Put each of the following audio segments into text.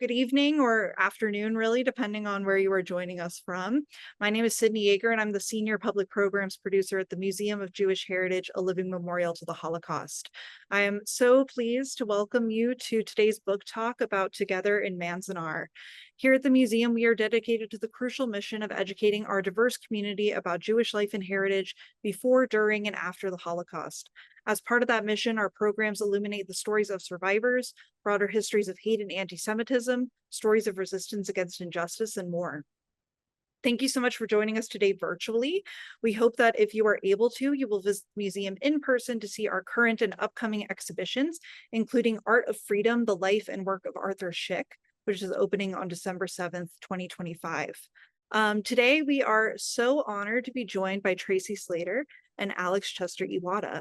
good evening or afternoon, really, depending on where you are joining us from. My name is Sydney Yeager, and I'm the Senior Public Programs Producer at the Museum of Jewish Heritage, a living memorial to the Holocaust. I am so pleased to welcome you to today's book talk about Together in Manzanar. Here at the museum, we are dedicated to the crucial mission of educating our diverse community about Jewish life and heritage before, during, and after the Holocaust. As part of that mission, our programs illuminate the stories of survivors, broader histories of hate and anti-Semitism, stories of resistance against injustice, and more. Thank you so much for joining us today virtually. We hope that if you are able to, you will visit the museum in person to see our current and upcoming exhibitions, including Art of Freedom, the life and work of Arthur Szyk, which is opening on December 7th, 2025. Today, we are so honored to be joined by Tracy Slater and Alex Chester Iwata.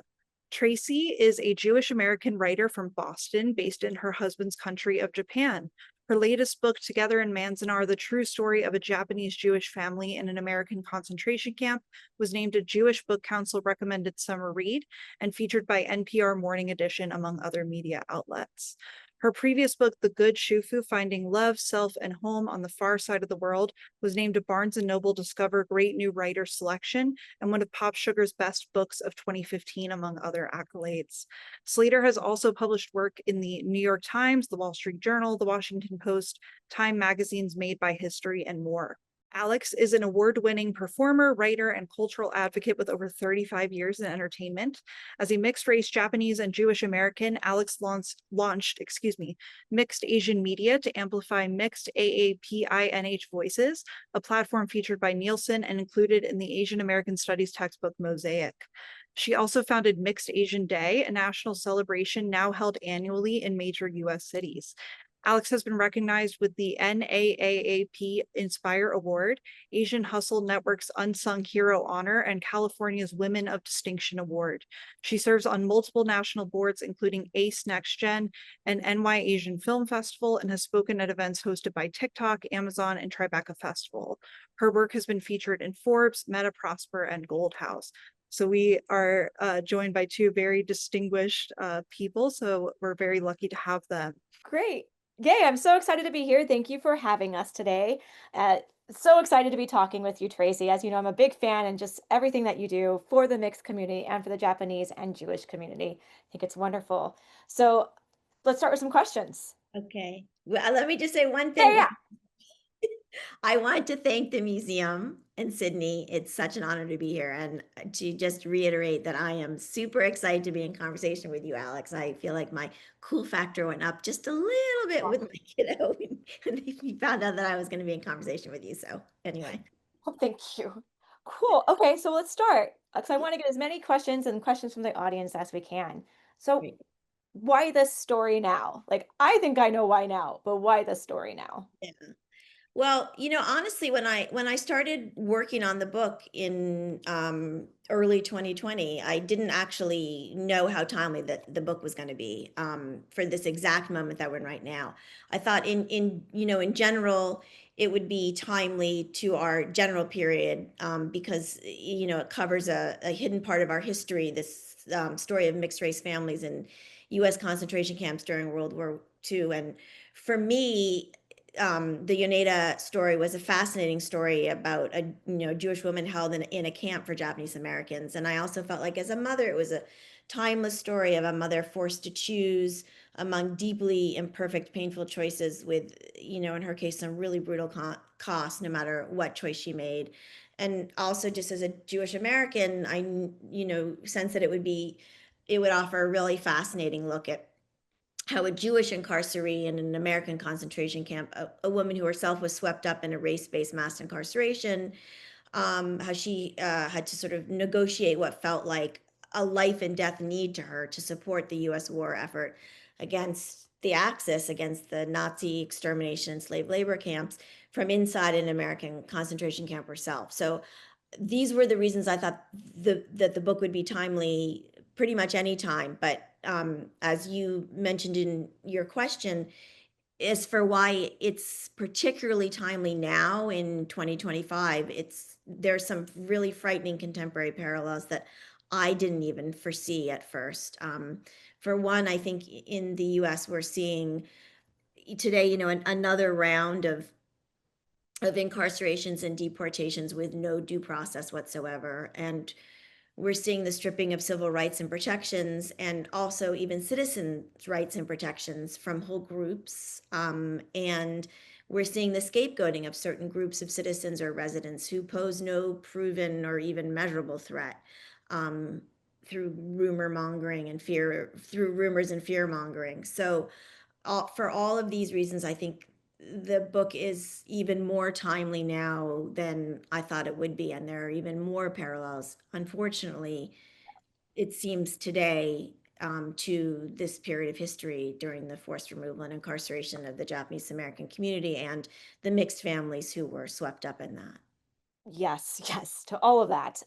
Tracy is a Jewish American writer from Boston, based in her husband's country of Japan. Her latest book, Together in Manzanar, The True Story of a Japanese Jewish Family in an American Concentration Camp, was named a Jewish Book Council recommended summer read and featured by NPR Morning Edition, among other media outlets. Her previous book, The Good Shufu, Finding Love, Self, and Home on the Far Side of the World, was named a Barnes & Noble Discover Great New Writer selection and one of Pop Sugar's best books of 2015, among other accolades. Slater has also published work in the New York Times, the Wall Street Journal, the Washington Post, Time Magazine's Made by History, and more. Alex is an award-winning performer, writer, and cultural advocate with over 35 years in entertainment. As a mixed-race Japanese and Jewish American, Alex launched Mixed Asian Media to amplify mixed AAPINH voices, a platform featured by Nielsen and included in the Asian American Studies textbook Mosaic. She also founded Mixed Asian Day, a national celebration now held annually in major U.S. cities. Alex has been recognized with the NAAAP Inspire Award, Asian Hustle Network's Unsung Hero Honor, and California's Women of Distinction Award. She serves on multiple national boards, including ACE Next Gen and NY Asian Film Festival, and has spoken at events hosted by TikTok, Amazon, and Tribeca Festival. Her work has been featured in Forbes, Meta Prosper, and Gold House. So we are joined by two very distinguished people, so we're very lucky to have them. Great. Yay, I'm so excited to be here. Thank you for having us today. So excited to be talking with you, Tracy. As you know, I'm a big fan and just everything that you do for the mixed community and for the Japanese and Jewish community. I think it's wonderful. So let's start with some questions. Okay. Well, let me just say one Yeah, thing. yeah. I want to thank the museum and Sydney. It's such an honor to be here and to just reiterate that I am super excited to be in conversation with you, Alex. I feel like my cool factor went up just a little bit with my kiddo and he found out that I was going to be in conversation with you. So anyway. Well, thank you. Cool. Okay, so let's start because I want to get as many questions and questions from the audience as we can. So Great. why this story now? Like, I think I know why now, but why this story now? Yeah. Well, honestly, when I started working on the book in early 2020, I didn't actually know how timely the book was going to be for this exact moment that we're in right now. I thought in general it would be timely to our general period because it covers a hidden part of our history, this story of mixed race families in U.S. concentration camps during World War II, and for me the Yoneda story was a fascinating story about a Jewish woman held in a camp for Japanese Americans. And I also felt like as a mother, it was a timeless story of a mother forced to choose among deeply imperfect, painful choices with, in her case, some really brutal cost, no matter what choice she made. And also just as a Jewish American, I, sense that it would offer a really fascinating look at how a Jewish incarceree in an American concentration camp, a woman who herself was swept up in a race-based mass incarceration, how she had to sort of negotiate what felt like a life and death need to her to support the U.S. war effort against the Axis, against the Nazi extermination and slave labor camps from inside an American concentration camp herself. So these were the reasons I thought that the book would be timely pretty much any time. But as you mentioned in your question, as for why it's particularly timely now in 2025, there's some really frightening contemporary parallels that I didn't even foresee at first. For one, I think in the US we're seeing today, you know, another round of incarcerations and deportations with no due process whatsoever. And we're seeing the stripping of civil rights and protections, and also even citizens' rights and protections from whole groups. And we're seeing the scapegoating of certain groups of citizens or residents who pose no proven or even measurable threat, through rumor mongering and through rumors and fear mongering. So, for all of these reasons, I think the book is even more timely now than I thought it would be. And there are even more parallels, unfortunately, it seems today, to this period of history during the forced removal and incarceration of the Japanese American community and the mixed families who were swept up in that. Yes, yes, to all of that.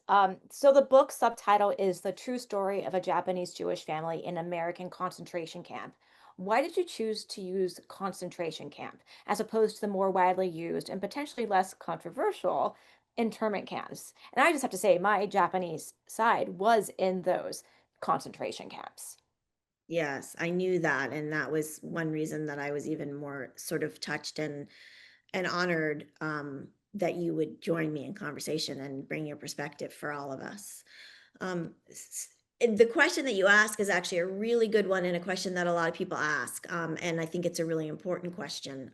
So the book subtitle is The True Story of a Japanese Jewish Family in American Concentration Camp. Why did you choose to use concentration camp as opposed to the more widely used and potentially less controversial internment camps? And I just have to say, my Japanese side was in those concentration camps. Yes, I knew that, and that was one reason that I was even more sort of touched and honored, that you would join me in conversation and bring your perspective for all of us. And the question that you ask is actually a really good one and a question that a lot of people ask. And I think it's a really important question.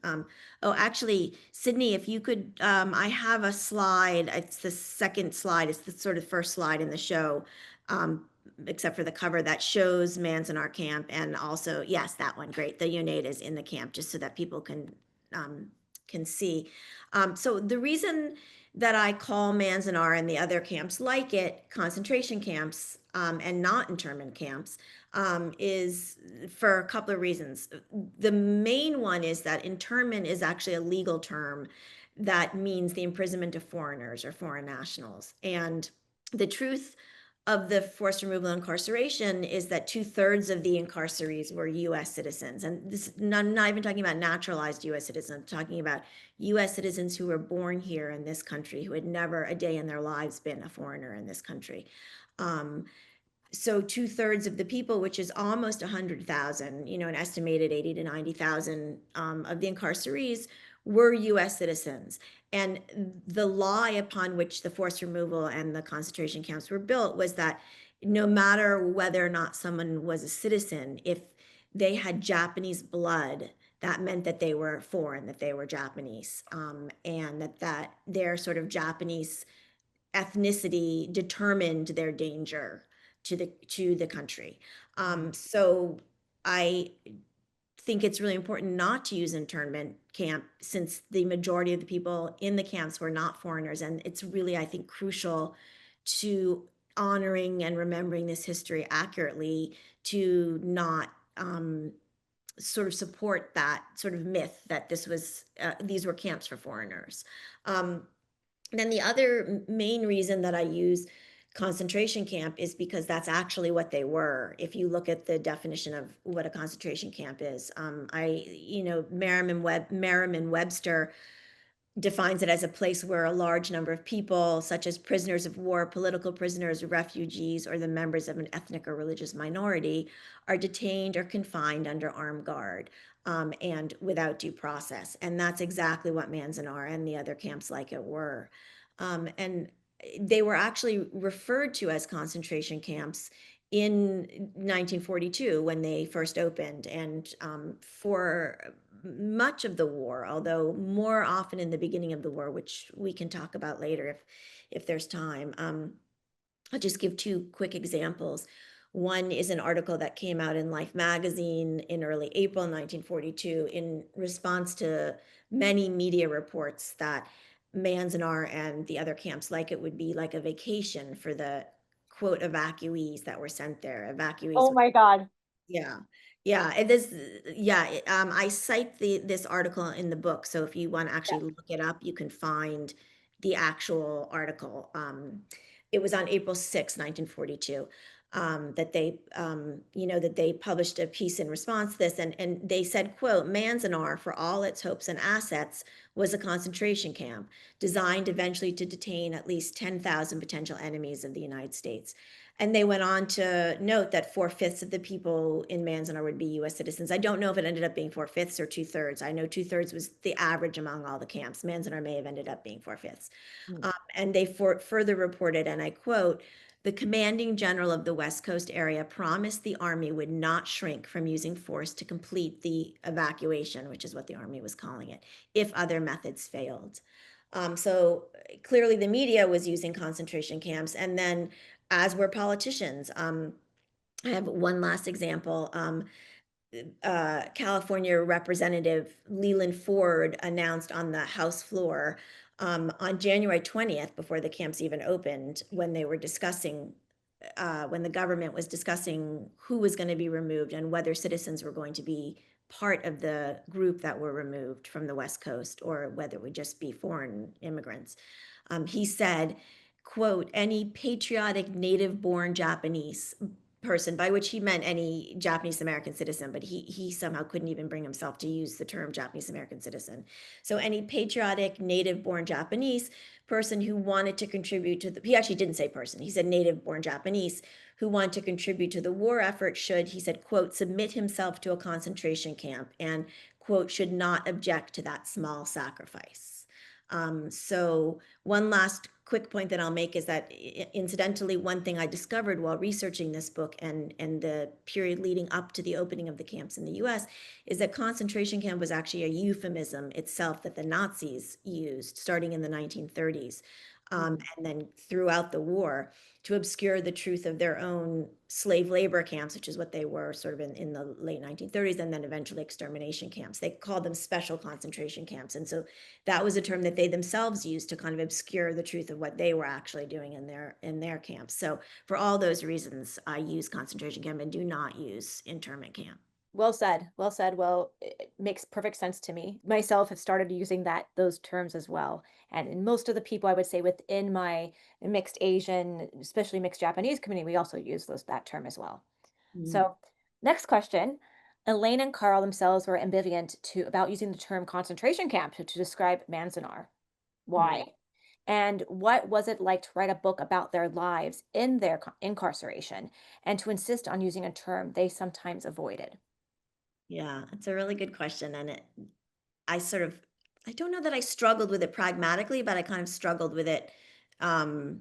Oh, actually, Sydney, if you could, I have a slide. It's the second slide. It's the sort of first slide in the show, um, except for the cover that shows Manzanar camp. And also, yes, that one, great. The Yonedas in the camp, just so that people can see. So the reason that I call Manzanar and the other camps like it concentration camps, and not internment camps, is for a couple of reasons. The main one is that internment is actually a legal term that means the imprisonment of foreigners or foreign nationals. And the truth of the forced removal and incarceration is that 2/3 of the incarcerees were US citizens. And this, I'm not even talking about naturalized US citizens, I'm talking about US citizens who were born here in this country, who had never a day in their lives been a foreigner in this country. So 2/3 of the people, which is almost 100,000, you know, an estimated 80 to 90,000, of the incarcerees were US citizens. And the lie upon which the forced removal and the concentration camps were built was that no matter whether or not someone was a citizen, if they had Japanese blood, that meant that they were foreign, that they were Japanese, and that their sort of Japanese ethnicity determined their danger to the country. So I think it's really important not to use internment camp, since the majority of the people in the camps were not foreigners. And it's really, I think, crucial to honoring and remembering this history accurately, to not, sort of support that sort of myth that these were camps for foreigners. Then the other main reason that I use concentration camp is because that's actually what they were. If you look at the definition of what a concentration camp is, Merriam-Webster defines it as a place where a large number of people, such as prisoners of war, political prisoners, refugees, or the members of an ethnic or religious minority, are detained or confined under armed guard, and without due process. And that's exactly what Manzanar and the other camps like it were. And they were actually referred to as concentration camps in 1942 when they first opened, and for much of the war, although more often in the beginning of the war, which we can talk about later if there's time. I'll just give two quick examples. One is an article that came out in Life magazine in early April 1942 in response to many media reports that Manzanar and the other camps like it would be like a vacation for the quote evacuees that were sent there. Evacuees, Oh my God. yeah. Yeah, it is, yeah, I cite this article in the book, so if you want to Yeah. actually look it up, you can find the actual article. It was on April 6, 1942, that they published a piece in response to this, and they said, quote, Manzanar, for all its hopes and assets, was a concentration camp designed eventually to detain at least 10,000 potential enemies of the United States. And they went on to note that 4/5 of the people in Manzanar would be US citizens. I don't know if it ended up being 4/5 or 2/3. I know 2/3 was the average among all the camps. Manzanar may have ended up being 4/5. Mm. And they further reported, and I quote, the commanding general of the West Coast area promised the Army would not shrink from using force to complete the evacuation, which is what the Army was calling it, if other methods failed. So clearly the media was using concentration camps. And then, as were politicians, I have one last example. California Representative Leland Ford announced on the House floor on January 20th, before the camps even opened, when they were discussing, when the government was discussing who was going to be removed and whether citizens were going to be part of the group that were removed from the West Coast or whether it would just be foreign immigrants. He said, quote, any patriotic native-born Japanese person, by which he meant any Japanese American citizen, but he somehow couldn't even bring himself to use the term Japanese American citizen. So any patriotic native-born Japanese person who wanted to contribute to the, he actually didn't say person, he said native-born Japanese who want to contribute to the war effort should, he said, quote, submit himself to a concentration camp and, quote, should not object to that small sacrifice. So one last quick point that I'll make is that, incidentally, one thing I discovered while researching this book and the period leading up to the opening of the camps in the US is that concentration camp was actually a euphemism itself that the Nazis used starting in the 1930s. And then throughout the war, to obscure the truth of their own slave labor camps, which is what they were sort of in the late 1930s, and then eventually extermination camps. They called them special concentration camps. And so that was a term that they themselves used to kind of obscure the truth of what they were actually doing in their camps. So for all those reasons, I use concentration camp and do not use internment camp. Well said. Well said. Well, it makes perfect sense to me. Myself have started using those terms as well. And in most of the people I would say within my mixed Asian, especially mixed Japanese community, we also use that term as well. Mm. So, next question. Elaine and Karl themselves were ambivalent about using the term concentration camp to describe Manzanar. Why? And what was it like to write a book about their lives in their incarceration and to insist on using a term they sometimes avoided? Yeah, it's a really good question. And I sort of, I don't know that I struggled with it pragmatically, but I kind of struggled with it um,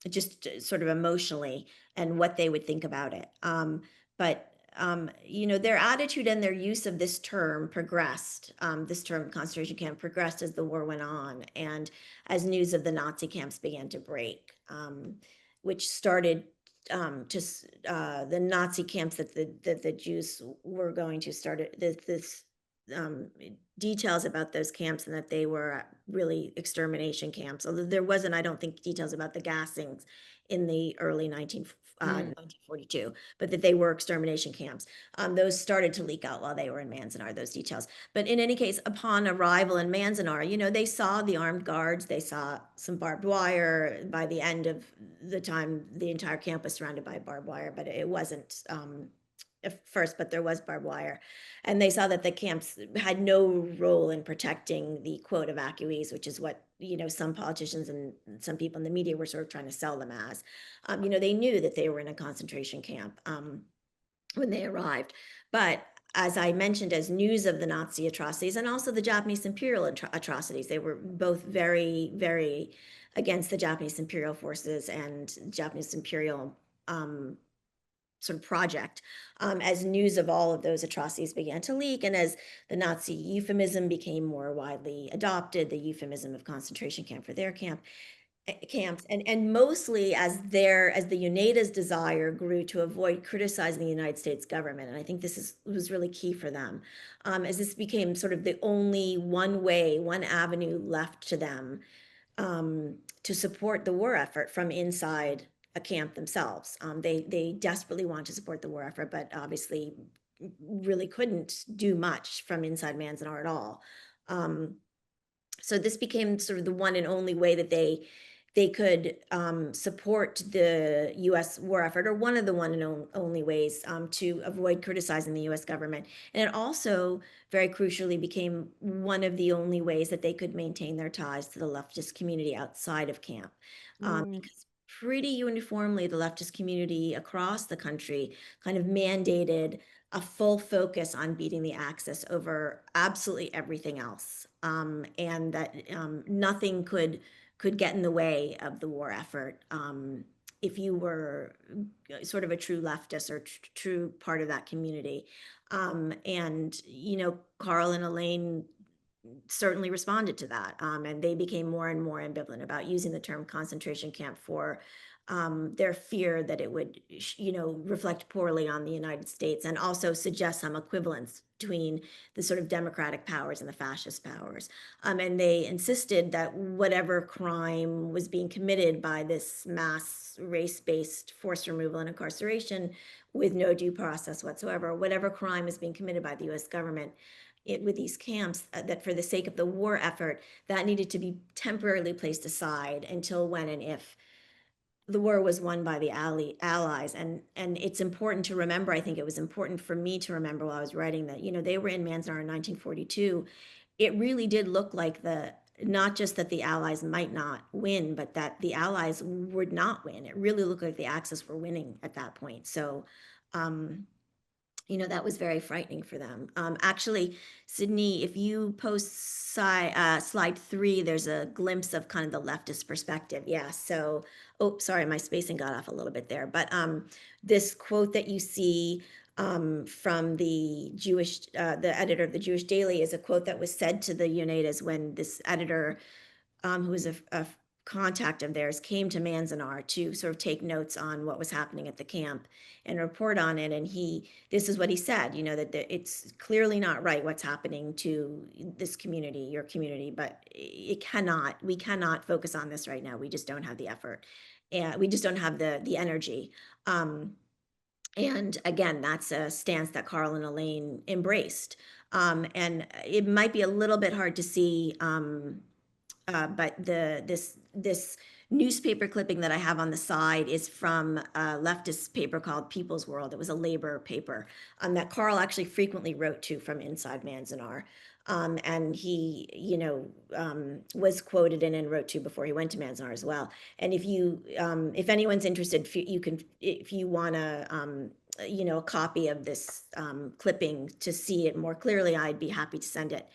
just sort of emotionally and what they would think about it. But their attitude and their use of this term progressed. This term concentration camp progressed as the war went on and as news of the Nazi camps began to break, which started the Nazi camps that the Jews were going to start this details about those camps and that they were really extermination camps. Although there wasn't, I don't think, details about the gassings in the early 1942, but that they were extermination camps. Those started to leak out while they were in Manzanar, those details. But in any case, upon arrival in Manzanar, they saw the armed guards, they saw some barbed wire. By the end of the time, the entire camp was surrounded by barbed wire, but it wasn't at first, but there was barbed wire. And they saw that the camps had no role in protecting the quote evacuees, which is what, some politicians and some people in the media were sort of trying to sell them as. They knew that they were in a concentration camp when they arrived. But as I mentioned, as news of the Nazi atrocities and also the Japanese imperial atrocities, they were both very, very against the Japanese imperial forces and Japanese imperial sort of project. As news of all of those atrocities began to leak, and as the Nazi euphemism became more widely adopted, the euphemism of concentration camp for their camps, and mostly as the Yonedas' desire grew to avoid criticizing the United States government, and I think this was really key for them, as this became sort of the only one avenue left to them to support the war effort from inside a camp themselves. They desperately want to support the war effort, but obviously really couldn't do much from inside Manzanar at all. So this became sort of the one and only way that they could support the U.S. war effort, or one of the one and only ways to avoid criticizing the U.S. government. And it also, very crucially, became one of the only ways that they could maintain their ties to the leftist community outside of camp. Mm. Because pretty uniformly, the leftist community across the country kind of mandated a full focus on beating the Axis over absolutely everything else, and that nothing could get in the way of the war effort. If you were sort of a true leftist or true part of that community. And, Karl and Elaine certainly responded to that. And they became more and more ambivalent about using the term concentration camp for their fear that it would, reflect poorly on the United States and also suggest some equivalence between the sort of democratic powers and the fascist powers. And they insisted that whatever crime was being committed by this mass race-based forced removal and incarceration with no due process whatsoever, whatever crime is being committed by the US government, with these camps, that for the sake of the war effort, that needed to be temporarily placed aside until when and if the war was won by the allies. And it's important to remember, I think it was important for me to remember while I was writing that, they were in Manzanar in 1942. It really did look like not just that the allies might not win, but that the allies would not win. It really looked like the Axis were winning at that point. So, that was very frightening for them. Actually, Sydney, if you post slide 3, there's a glimpse of kind of the leftist perspective. Yeah. So, oh, sorry, my spacing got off a little bit there. But this quote that you see from the editor of the Jewish Daily is a quote that was said to the Yonedas when this editor, who was a contact of theirs, came to Manzanar to sort of take notes on what was happening at the camp and report on it. And this is what he said, that it's clearly not right what's happening to this community, your community, but we cannot focus on this right now. We just don't have the effort, and we just don't have the energy. And again, that's a stance that Karl and Elaine embraced. And it might be a little bit hard to see, but this newspaper clipping that I have on the side is from a leftist paper called People's World. It was a labor paper that Karl actually frequently wrote to from inside Manzanar. And he, was quoted in and wrote to before he went to Manzanar as well. And if anyone's interested, if you want to, a copy of this clipping to see it more clearly, I'd be happy to send it.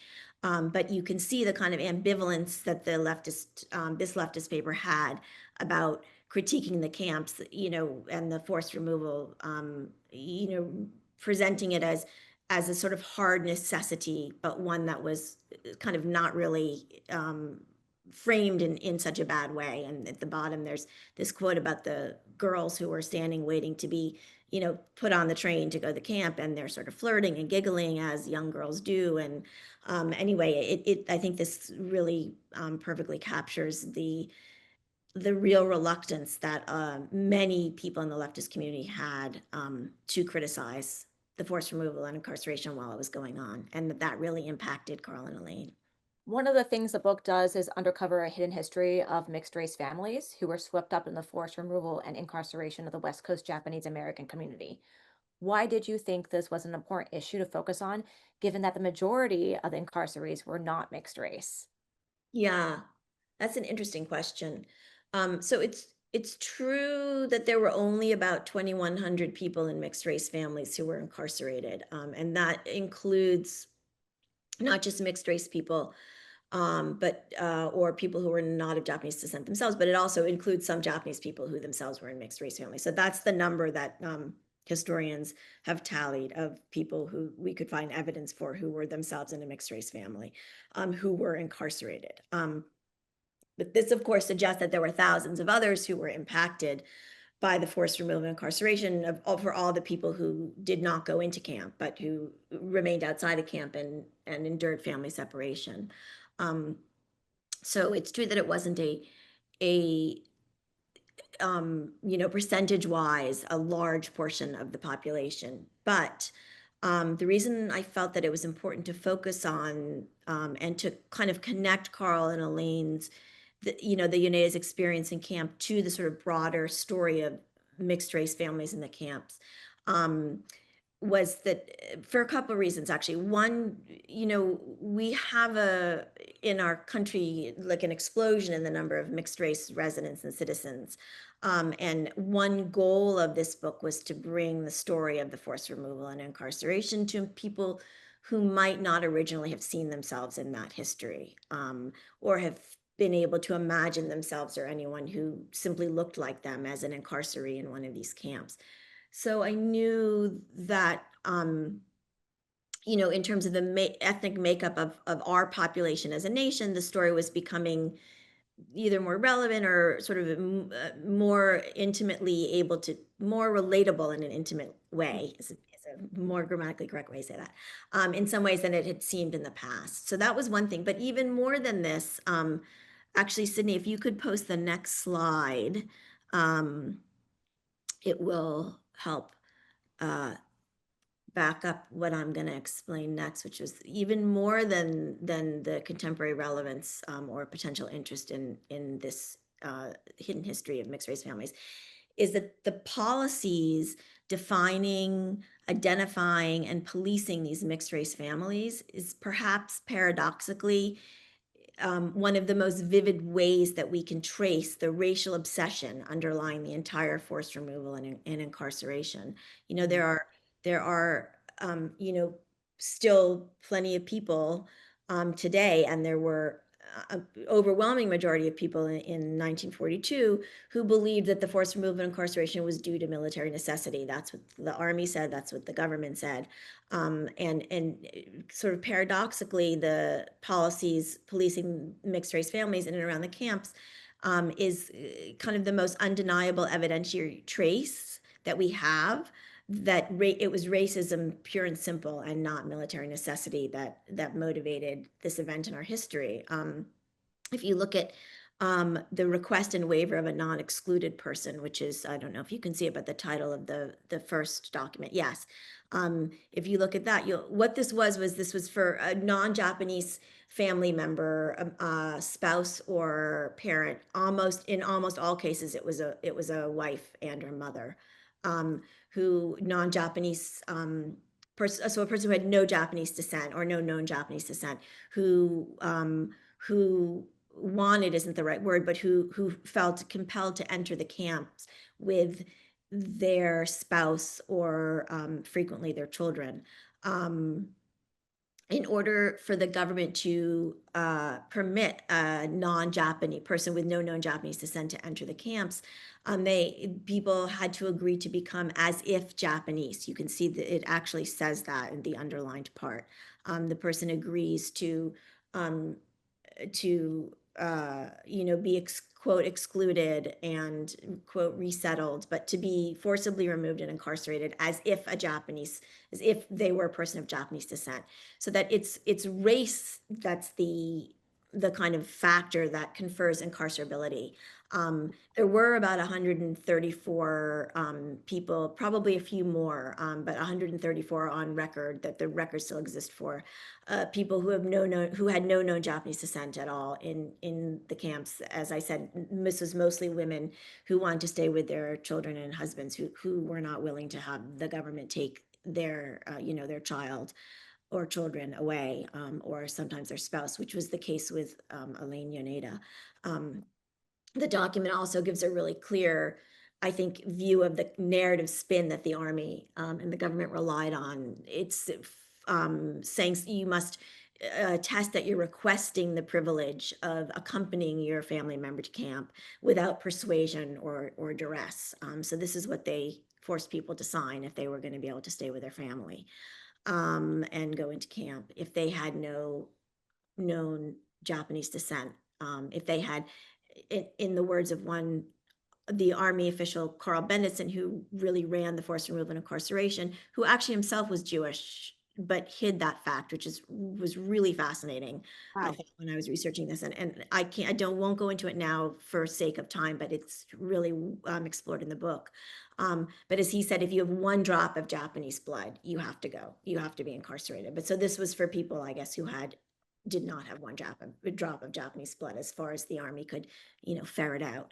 But you can see the kind of ambivalence that this leftist paper had about critiquing the camps, and the forced removal, presenting it as a sort of hard necessity, but one that was kind of not really framed in such a bad way. And at the bottom, there's this quote about the girls who were standing waiting to be, put on the train to go to the camp, and they're sort of flirting and giggling as young girls do. And anyway, I think this really perfectly captures the real reluctance that many people in the leftist community had to criticize the forced removal and incarceration while it was going on, and that really impacted Karl and Elaine. One of the things the book does is uncover a hidden history of mixed race families who were swept up in the forced removal and incarceration of the West Coast Japanese American community. Why did you think this was an important issue to focus on, given that the majority of the incarcerees were not mixed race? Yeah, that's an interesting question. So it's true that there were only about 2,100 people in mixed race families who were incarcerated, and that includes not just mixed race people, but or people who were not of Japanese descent themselves, but it also includes some Japanese people who themselves were in mixed race families. So that's the number that historians have tallied of people who we could find evidence for who were themselves in a mixed race family, who were incarcerated. But this, of course, suggests that there were thousands of others who were impacted by the forced removal and incarceration for all the people who did not go into camp, but who remained outside of camp and endured family separation. So it's true that it wasn't a percentage wise, a large portion of the population. But the reason I felt that it was important to focus on and to kind of connect Karl and Elaine's, the Yoneda's experience in camp to the sort of broader story of mixed race families in the camps, was that for a couple of reasons, actually. One, we have in our country like an explosion in the number of mixed race residents and citizens. And one goal of this book was to bring the story of the forced removal and incarceration to people who might not originally have seen themselves in that history, or have been able to imagine themselves or anyone who simply looked like them as an incarceree in one of these camps. So I knew that, in terms of the ethnic makeup of our population as a nation, the story was becoming either more relevant or sort of more intimately able to, more relatable in an intimate way, is a more grammatically correct way to say that, in some ways than it had seemed in the past. So that was one thing. But even more than this, actually, Sydney, if you could post the next slide, it will help back up what I'm going to explain next, which is even more than the contemporary relevance, or potential interest in this hidden history of mixed race families, is that the policies defining, identifying, and policing these mixed race families is perhaps paradoxically one of the most vivid ways that we can trace the racial obsession underlying the entire forced removal and incarceration. There are still plenty of people today, and there were overwhelming majority of people in 1942 who believed that the forced removal and incarceration was due to military necessity. That's what the army said. That's what the government said. And sort of paradoxically, the policies policing mixed race families in and around the camps is kind of the most undeniable evidentiary trace that we have, that it was racism pure and simple and not military necessity that motivated this event in our history. If you look at the request and waiver of a non-excluded person, which is, I don't know if you can see it, but the title of the first document, yes. If you look at that, what this was for a non-Japanese family member, spouse or parent. In almost all cases, it was a wife and her mother, who non-Japanese, so a person who had no Japanese descent or no known Japanese descent, who wanted isn't the right word, but who felt compelled to enter the camps with their spouse or frequently their children. In order for the government to permit a non-Japanese person with no known Japanese descent to enter the camps, people had to agree to become as if Japanese. You can see that it actually says that in the underlined part. The person agrees to be quote excluded and quote resettled, but to be forcibly removed and incarcerated as if they were a person of Japanese descent. So that it's race that's the kind of factor that confers incarcerability. There were about 134 people, probably a few more, but 134 on record, that the records still exist for people who had no known Japanese descent at all in the camps. As I said, this was mostly women who wanted to stay with their children and husbands who were not willing to have the government take their child or children away, or sometimes their spouse, which was the case with Elaine Yoneda. The document also gives a really clear, I think, view of the narrative spin that the army and the government relied on. It's saying you must attest that you're requesting the privilege of accompanying your family member to camp without persuasion or duress. So this is what they forced people to sign if they were going to be able to stay with their family and go into camp. If they had no known Japanese descent, if they had, in the words of the army official, Karl, who really ran the forced removal and incarceration, who actually himself was Jewish, but hid that fact, which was really fascinating. Wow. I thought when I was researching this, and won't go into it now for sake of time, but it's really explored in the book. But as he said, if you have one drop of Japanese blood, you have to go. You have to be incarcerated. But so this was for people, I guess, who did not have one drop of Japanese blood, as far as the army could, ferret out.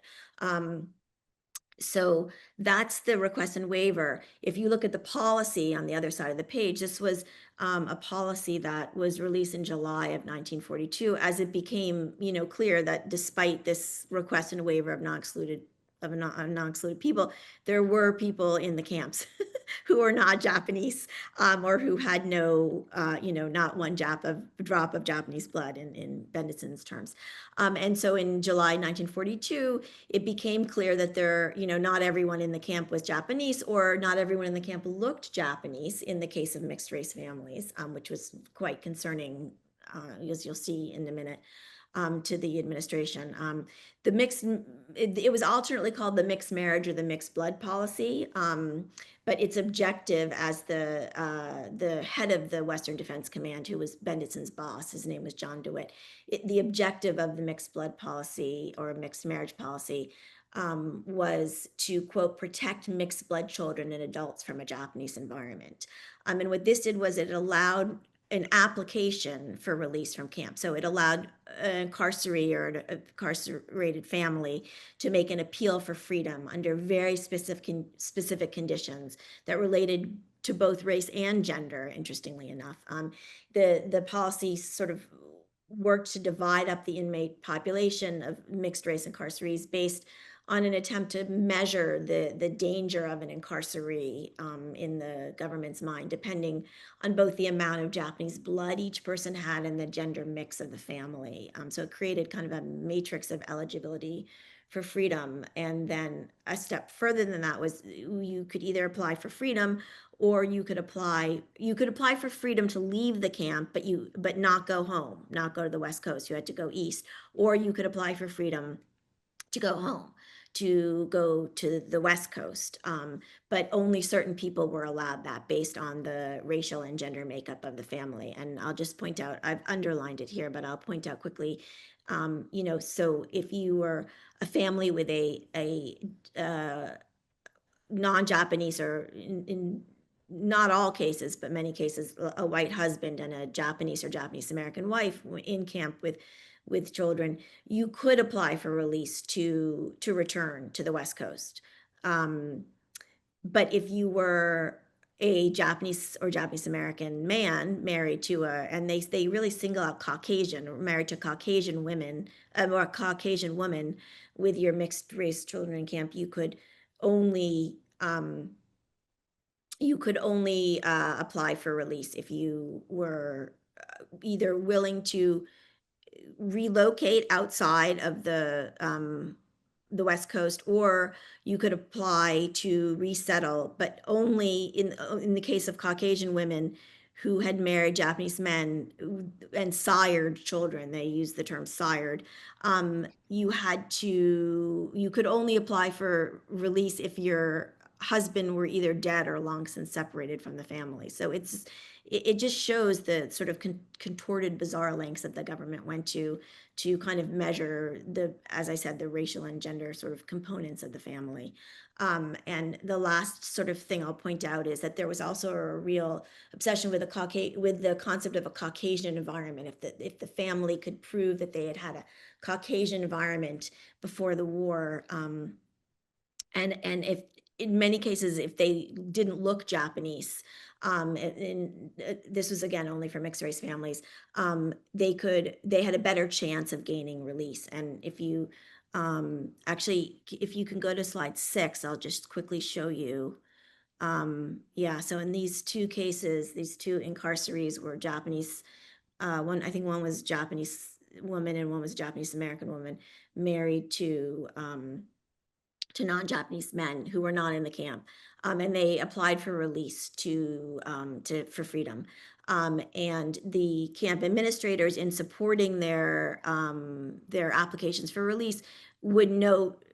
So that's the request and waiver. If you look at the policy on the other side of the page, this was a policy that was released in July of 1942, as it became, clear that despite this request and waiver of non-excluded people, there were people in the camps who were not Japanese, or who had no, not one drop of Japanese blood in Benditson's terms. And so in July 1942, it became clear that not everyone in the camp was Japanese, or not everyone in the camp looked Japanese in the case of mixed race families, which was quite concerning, as you'll see in a minute, to the administration. It was alternately called the mixed marriage or the mixed blood policy, but its objective, as the head of the Western Defense Command, who was Benditson's boss, his name was John DeWitt, the objective of the mixed blood policy or mixed marriage policy was to, quote, protect mixed blood children and adults from a Japanese environment. And what this did was it allowed an application for release from camp. So it allowed an incarcerated family to make an appeal for freedom under very specific conditions that related to both race and gender, interestingly enough. The policy sort of worked to divide up the inmate population of mixed race incarcerees based on an attempt to measure the danger of an incarceree in the government's mind, depending on both the amount of Japanese blood each person had and the gender mix of the family. So it created kind of a matrix of eligibility for freedom. And then a step further than that was you could either apply for freedom, or you could apply for freedom to leave the camp, but not go home, not go to the West Coast. You had to go east. Or you could apply for freedom to go home, to go to the West Coast. But only certain people were allowed that based on the racial and gender makeup of the family. And I'll just point out, I've underlined it here, but I'll point out quickly, so if you were a family with a non-Japanese, or in not all cases, but many cases, a white husband and a Japanese or Japanese American wife in camp with children, you could apply for release to return to the West Coast. But if you were a Japanese or Japanese American man married to and they really single out Caucasian, or married to Caucasian women, or a Caucasian woman with your mixed race children in camp, you could only apply for release if you were either willing to relocate outside of the West Coast, or you could apply to resettle, but only in the case of Caucasian women who had married Japanese men and sired children. They use the term sired. You could only apply for release if your husband were either dead or long since separated from the family. So it just shows the sort of contorted, bizarre lengths that the government went to kind of measure as I said, the racial and gender sort of components of the family. And the last sort of thing I'll point out is that there was also a real obsession with the concept of a Caucasian environment. If the family could prove that they had a Caucasian environment before the war, and if in many cases, if they didn't look Japanese, this was again only for mixed race families, they had a better chance of gaining release. And if you if you can go to slide 6, I'll just quickly show you. So in these two cases, these two incarcerees were Japanese. I think one was Japanese woman and one was Japanese American woman, married to non-Japanese men who were not in the camp, and they applied for release for freedom. And the camp administrators, in supporting their applications for release, would note,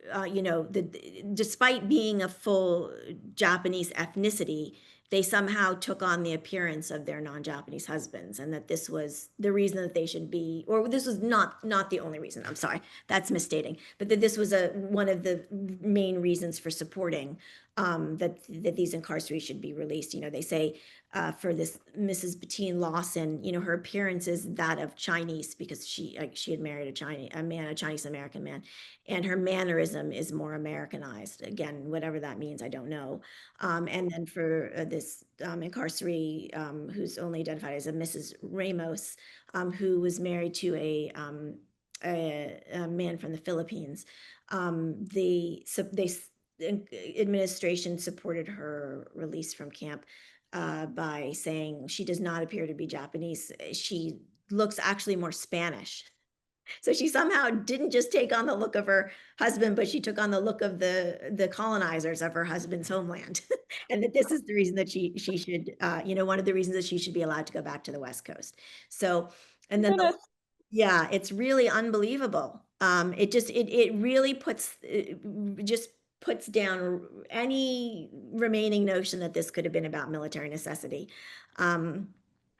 despite being a full Japanese ethnicity, they somehow took on the appearance of their non-Japanese husbands, and that this was the reason that they should be, or this was not the only reason. I'm sorry, that's misstating, but that this was one of the main reasons for supporting that these incarcerated should be released. You know, they say for this Mrs. Bettine Lawson, you know, her appearance is that of Chinese because she had married a Chinese American man, and her mannerism is more Americanized. Again, whatever that means, I don't know. And then for this incarceree who's only identified as a Mrs. Ramos, who was married to a man from the Philippines. Administration supported her release from camp by saying she does not appear to be Japanese. She looks actually more Spanish. So she somehow didn't just take on the look of her husband, but she took on the look of the colonizers of her husband's homeland. And that this is the reason that she should, one of the reasons that she should be allowed to go back to the West Coast. So, and then Goodness. yeah, it's really unbelievable. It really just puts down any remaining notion that this could have been about military necessity. And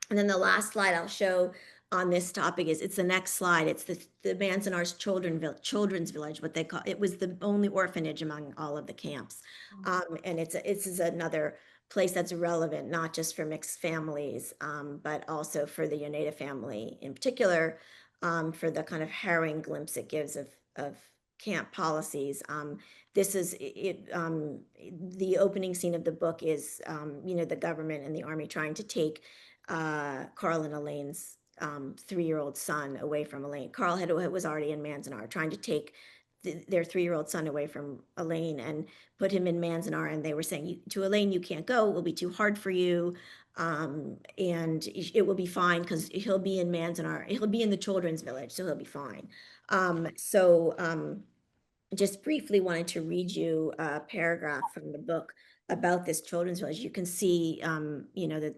then the last slide I'll show on this topic it's the next slide. It's the Manzanar's children's village, what they call it. Was the only orphanage among all of the camps. And it's another place that's relevant, not just for mixed families, but also for the Yoneda family in particular, for the kind of harrowing glimpse it gives of camp policies. This is it. The opening scene of the book is, the government and the army trying to take Karl and Elaine's 3-year-old son away from Elaine. Karl was already in Manzanar, trying to take their 3-year-old son away from Elaine and put him in Manzanar. And they were saying to Elaine, you can't go, it will be too hard for you. And it will be fine because he'll be in Manzanar, he'll be in the children's village, so he'll be fine. Just briefly wanted to read you a paragraph from the book about this children's village. You can see, that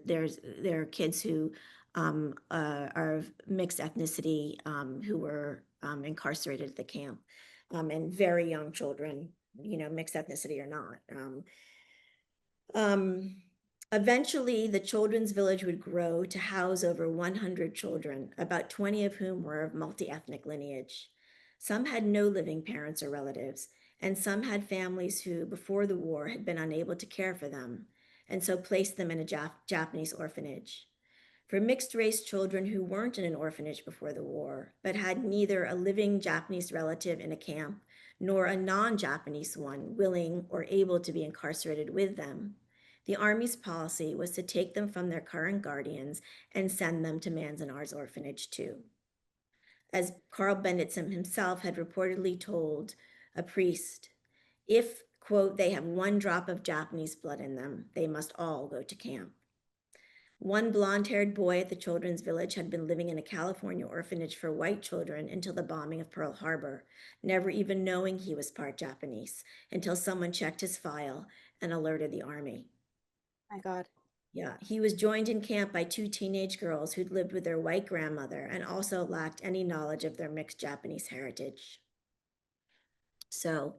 there are kids who are of mixed ethnicity who were incarcerated at the camp, and very young children, mixed ethnicity or not. Eventually, the children's village would grow to house over 100 children, about 20 of whom were of multi-ethnic lineage. Some had no living parents or relatives, and some had families who, before the war, had been unable to care for them, and so placed them in a Japanese orphanage. For mixed-race children who weren't in an orphanage before the war, but had neither a living Japanese relative in a camp, nor a non-Japanese one willing or able to be incarcerated with them, the Army's policy was to take them from their current guardians and send them to Manzanar's orphanage too. As Karl Bennetson himself had reportedly told a priest, if, quote, they have one drop of Japanese blood in them, they must all go to camp. One blonde-haired boy at the children's village had been living in a California orphanage for white children until the bombing of Pearl Harbor, never even knowing he was part Japanese, until someone checked his file and alerted the Army. My God. Yeah, he was joined in camp by 2 teenage girls who'd lived with their white grandmother and also lacked any knowledge of their mixed Japanese heritage. So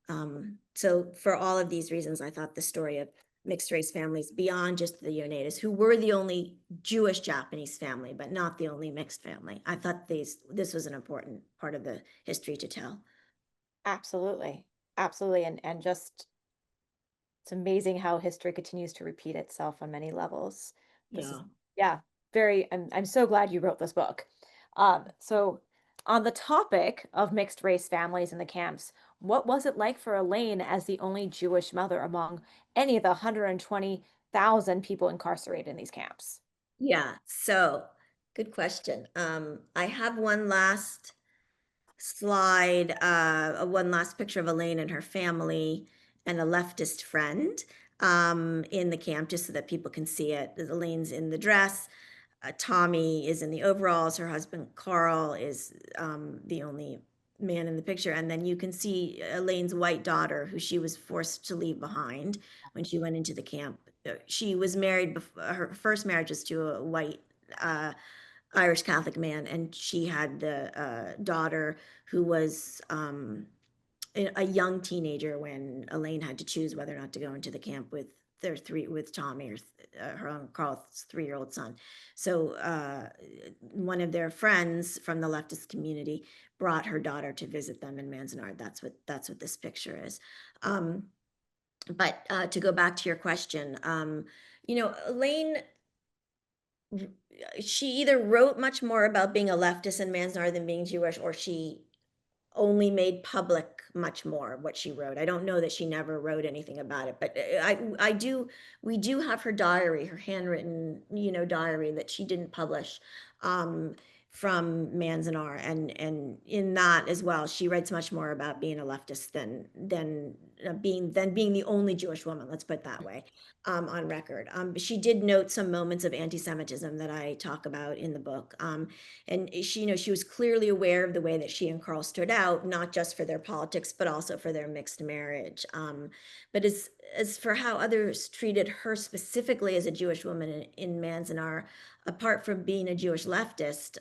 for all of these reasons, I thought the story of mixed race families beyond just the Yonedas, who were the only Jewish Japanese family, but not the only mixed family. I thought this was an important part of the history to tell. Absolutely. Absolutely. And just it's amazing how history continues to repeat itself on many levels. This is, Yeah. yeah, I'm so glad you wrote this book. So on the topic of mixed race families in the camps, what was it like for Elaine as the only Jewish mother among any of the 120,000 people incarcerated in these camps? Yeah, so good question. I have one last slide, one last picture of Elaine and her family and a leftist friend in the camp, just so that people can see it. Elaine's in the dress. Tommy is in the overalls. Her husband, Karl, is the only man in the picture. And then you can see Elaine's white daughter, who she was forced to leave behind when she went into the camp. She was married before, her first marriage was to a white Irish Catholic man, and she had the daughter who was a young teenager when Elaine had to choose whether or not to go into the camp with Tommy, or her own Karl's 3-year-old son. So one of their friends from the leftist community brought her daughter to visit them in Manzanar. That's what this picture is. But to go back to your question, Elaine, she either wrote much more about being a leftist in Manzanar than being Jewish, or she only made public much more what she wrote. I don't know that she never wrote anything about it, but we do have her diary, her handwritten, diary that she didn't publish, um, from Manzanar, and in that as well, she writes much more about being a leftist than being the only Jewish woman. Let's put it that way, on record. But she did note some moments of anti-Semitism that I talk about in the book. And she was clearly aware of the way that she and Karl stood out, not just for their politics, but also for their mixed marriage. But as for how others treated her specifically as a Jewish woman in Manzanar, apart from being a Jewish leftist,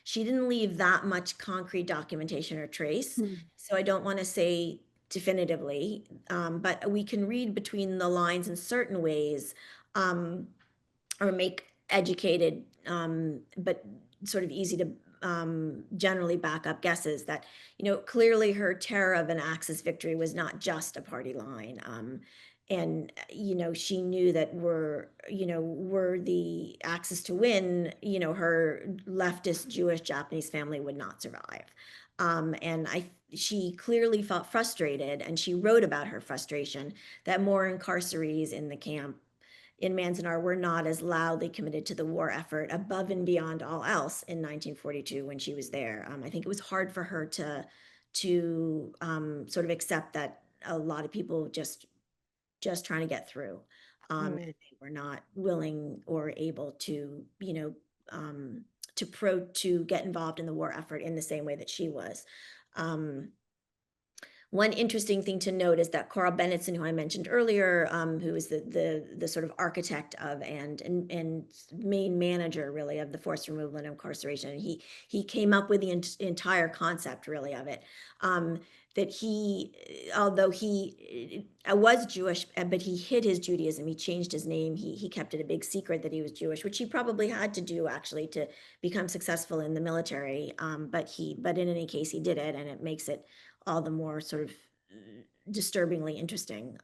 she didn't leave that much concrete documentation or trace. Mm. So I don't want to say definitively, but we can read between the lines in certain ways, or make educated, but sort of easy to generally back up guesses that, clearly her terror of an Axis victory was not just a party line. And, she knew that were the Axis to win, her leftist Jewish Japanese family would not survive. And she clearly felt frustrated, and she wrote about her frustration that more incarcerees in the camp in Manzanar were not as loudly committed to the war effort above and beyond all else in 1942 when she was there. I think it was hard for her to sort of accept that a lot of people just trying to get through, and Mm. they were not willing or able to, to get involved in the war effort in the same way that she was. Um, One interesting thing to note is that Karl Bennetson, who I mentioned earlier, who is the sort of architect of and main manager really of the forced removal and incarceration, he came up with the entire concept really of it. That although he was Jewish, but he hid his Judaism. He changed his name. He kept it a big secret that he was Jewish, which he probably had to do actually to become successful in the military. But in any case, he did it, and it makes it all the more sort of disturbingly interesting.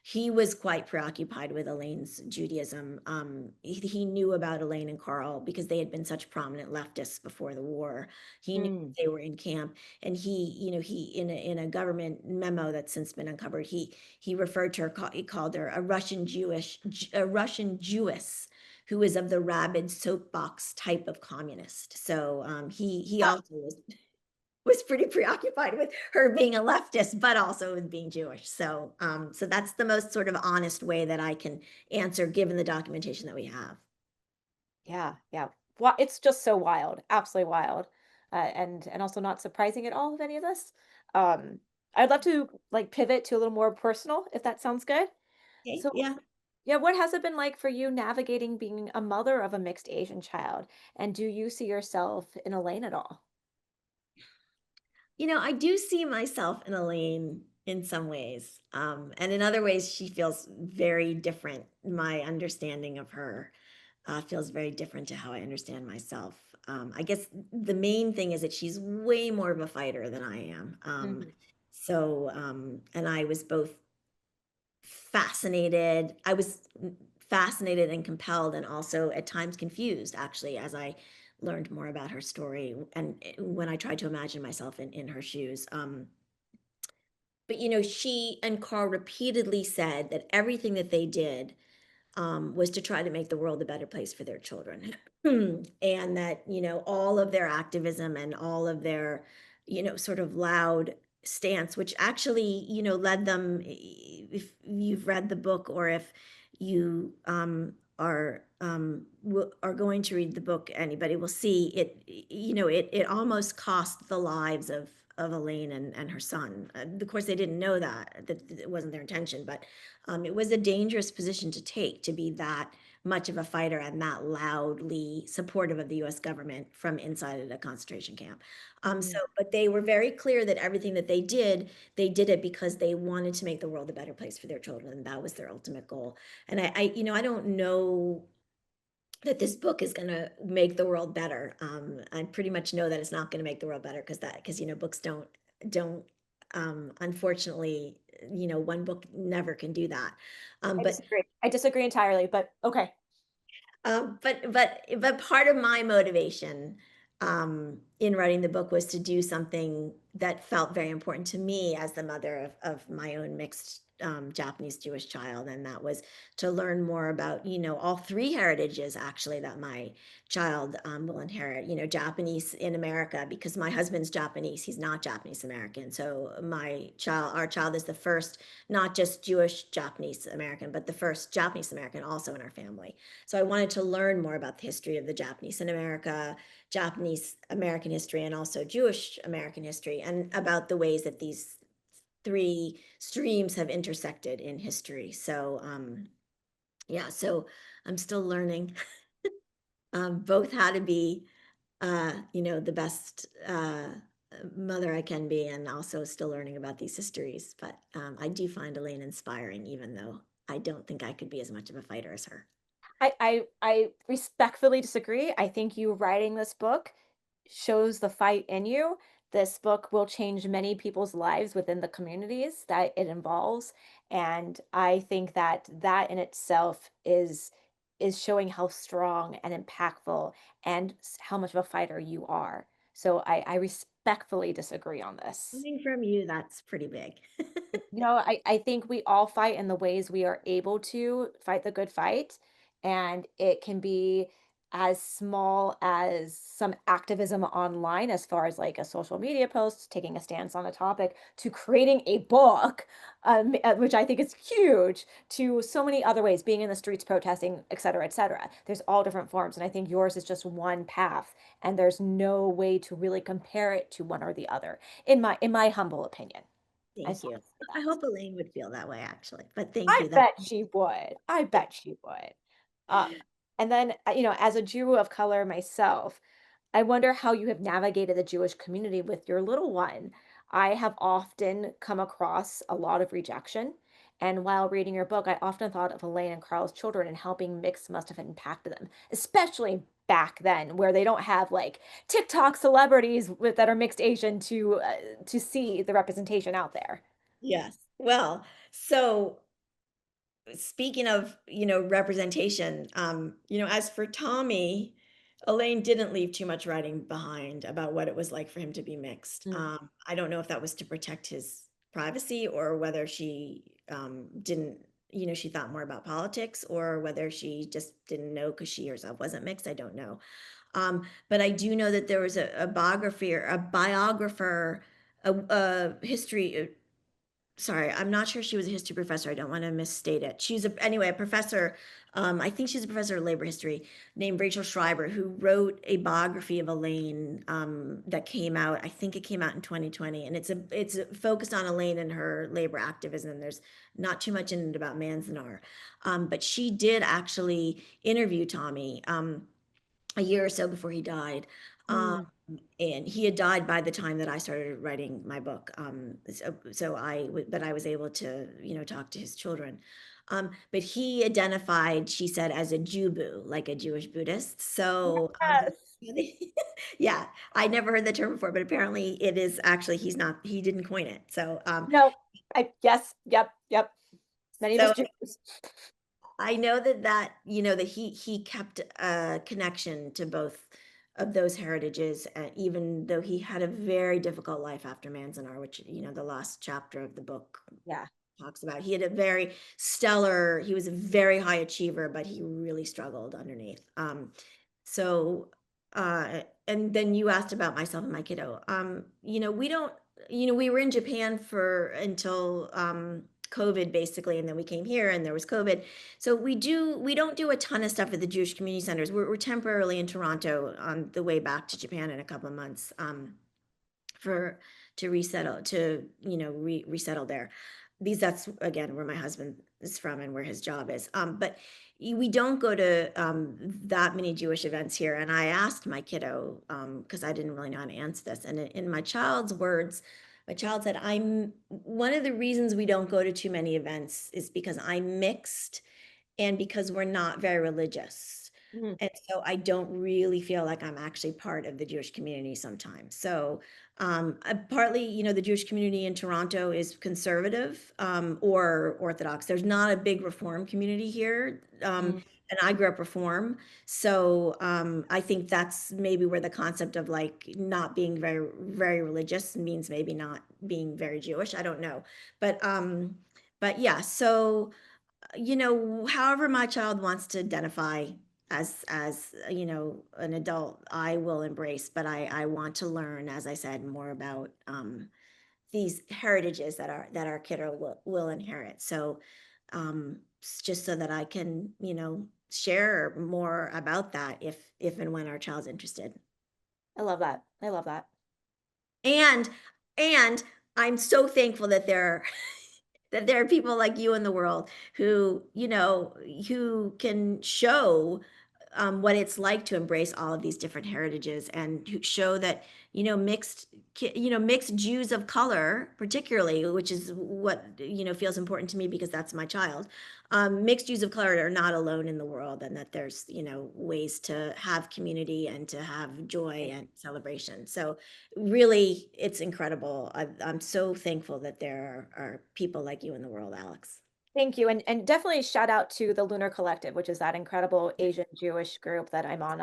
He was quite preoccupied with Elaine's Judaism. He knew about Elaine and Karl because they had been such prominent leftists before the war. He knew Mm. they were in camp, and he in a government memo that's since been uncovered, he referred to her, he called her a Russian Jewess who is of the rabid soapbox type of communist. So he Oh, also was pretty preoccupied with her being a leftist, but also with being Jewish. So that's the most sort of honest way that I can answer, given the documentation that we have. yeah, yeah. Well, it's just so wild, absolutely wild, and also not surprising at all of any of this. Um, I'd love to like pivot to a little more personal, if that sounds good. Okay, So, yeah. yeah, what has it been like for you navigating being a mother of a mixed Asian child? And do you see yourself in Elaine at all? I do see myself in Elaine in some ways. And in other ways, she feels very different. My understanding of her feels very different to how I understand myself. I guess the main thing is that she's way more of a fighter than I am. Mhm. And I was both fascinated. I was fascinated and compelled, and also at times confused, actually, as I learned more about her story and when I tried to imagine myself in her shoes. But she and Karl repeatedly said that everything that they did was to try to make the world a better place for their children. And that, all of their activism and all of their, sort of loud stance, which actually, led them, if you've read the book or if you are going to read the book, anybody will see it, it almost cost the lives of Elaine and her son. Of course, they didn't know that it wasn't their intention, but it was a dangerous position to take, to be that much of a fighter and that loudly supportive of the US government from inside of the concentration camp. Mm. But they were very clear that everything that they did it because they wanted to make the world a better place for their children. And that was their ultimate goal. And I don't know that this book is going to make the world better. I pretty much know that it's not going to make the world better because books don't Unfortunately, one book never can do that. I But disagree. I disagree entirely, but okay. but part of my motivation in writing the book was to do something that felt very important to me as the mother of my own mixed Japanese Jewish child, and that was to learn more about all three heritages actually that my child will inherit. Japanese in America, because my husband's Japanese, he's not Japanese American. So our child is the first not just Jewish Japanese American, but the first Japanese American also in our family. So I wanted to learn more about the history of the Japanese in America, Japanese American history, and also Jewish American history, and about the ways that these three streams have intersected in history. So yeah, so I'm still learning both how to be the best mother I can be, and also still learning about these histories. But I do find Elaine inspiring, even though I don't think I could be as much of a fighter as her. I respectfully disagree. I think you writing this book shows the fight in you. This book will change many people's lives within the communities that it involves, and I think that that in itself is showing how strong and impactful and how much of a fighter you are. So I respectfully disagree on this. Coming from you, that's pretty big. I think we all fight in the ways we are able to fight the good fight. And it can be as small as some activism online, as far as like a social media post, taking a stance on a topic, to creating a book, which I think is huge, to so many other ways, being in the streets protesting, et cetera, et cetera. There's all different forms. And I think yours is just one path. And there's no way to really compare it to one or the other, in my humble opinion. I Thank just want you. to say I that. hope Elaine would feel that way, actually. But thank I you. That bet she would. I bet she would. And then, as a Jew of color myself, I wonder how you have navigated the Jewish community with your little one. I have often come across a lot of rejection. And while reading your book, I often thought of Elaine and Karl's children and how being mixed must have impacted them, especially back then, where they don't have like TikTok celebrities that are mixed Asian to see the representation out there. yes. Well, so speaking of, representation, as for Tommy, Elaine didn't leave too much writing behind about what it was like for him to be mixed. Mm. I don't know if that was to protect his privacy, or whether she didn't, she thought more about politics, or whether she just didn't know because she herself wasn't mixed. I don't know. But I do know that there was a biography, or a biographer, a history, sorry, I'm not sure she was a history professor. I don't want to misstate it. Anyway, a professor. I think she's a professor of labor history, named Rachel Schreiber, who wrote a biography of Elaine that came out. I think it came out in 2020, and it's focused on Elaine and her labor activism. There's not too much in it about Manzanar, but she did actually interview Tommy a year or so before he died. Um, Mm. and he had died by the time that I started writing my book. But I was able to, talk to his children. But he identified, she said, as a Jubu, like a Jewish Buddhist. So, Yes. yeah, I never heard the term before, but apparently it is actually, he didn't coin it. So, No, yes, yep, yep. Many of us so Jews. I know that he kept a connection to both of those heritages, even though he had a very difficult life after Manzanar, which the last chapter of the book Yeah. talks about. He had a very stellar. He was a very high achiever, but he really struggled underneath. So, and then you asked about myself and my kiddo. We don't, we were in Japan for until COVID basically, and then we came here and there was COVID. So we don't do a ton of stuff at the Jewish community centers. We're temporarily in Toronto on the way back to Japan in a couple of months. For to resettle to resettle there, because that's again where my husband is from and where his job is. But we don't go to that many Jewish events here. And I asked my kiddo, because I didn't really know how to answer this, and in my child's words, my child said, I'm one of the reasons we don't go to too many events is because I'm mixed, and because we're not very religious. Mhm. And so I don't really feel like I'm actually part of the Jewish community sometimes. So partly, the Jewish community in Toronto is conservative or Orthodox. There's not a big Reform community here. Mm. And I grew up Reform. So I think that's maybe where the concept of like not being very, very religious means maybe not being very Jewish. I don't know. But yeah, so however my child wants to identify as an adult, I will embrace, but I want to learn, as I said, more about these heritages that our kid will inherit. So just so that I can, share more about that if and when our child's interested. I love that. I love that. And and I'm so thankful that that there are people like you in the world who, who can show what it's like to embrace all of these different heritages and who show that, mixed Jews of color, particularly, which is what, feels important to me because that's my child. Mixed Jews of color are not alone in the world, and that there's, ways to have community and to have joy and celebration. So really, it's incredible. I'm so thankful that there are people like you in the world, Alex. Thank you, and definitely shout out to the Lunar Collective, which is that incredible Asian Jewish group that I'm on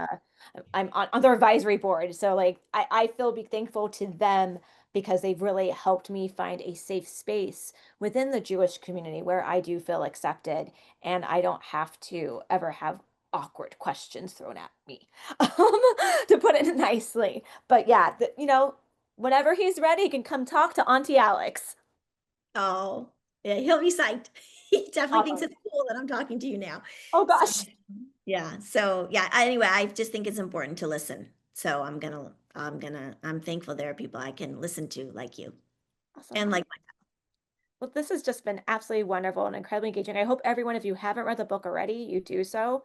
their advisory board. So like I feel be thankful to them because they've really helped me find a safe space within the Jewish community where I do feel accepted and I don't have to ever have awkward questions thrown at me, to put it nicely. But yeah, whenever he's ready, he can come talk to Auntie Alex. Oh, yeah, he'll be psyched. He definitely thinks Awesome. it's cool that I'm talking to you now. Oh So, gosh. yeah. So, yeah, anyway, I just think it's important to listen. So, I'm thankful there are people I can listen to like you Awesome. and like, Well, this has just been absolutely wonderful and incredibly engaging. I hope everyone, if you haven't read the book already, you do so.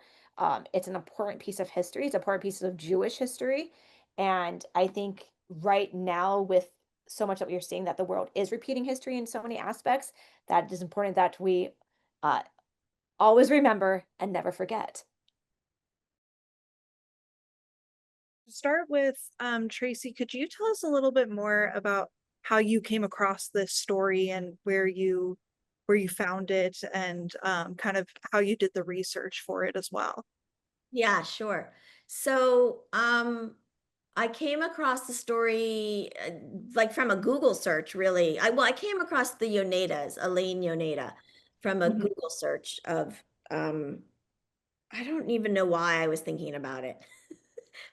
It's an important piece of history. It's a important piece of Jewish history. And I think right now, with so much that we are seeing that the world is repeating history in so many aspects, that it is important that we uh, always remember and never forget. To start with, Tracy, could you tell us a little bit more about how you came across this story and where you found it and kind of how you did the research for it as well? yeah, sure. So, I came across the story like from a Google search, really. I came across the Yonedas, Elaine Yoneda, from a Mhm. Google search of I don't even know why I was thinking about it.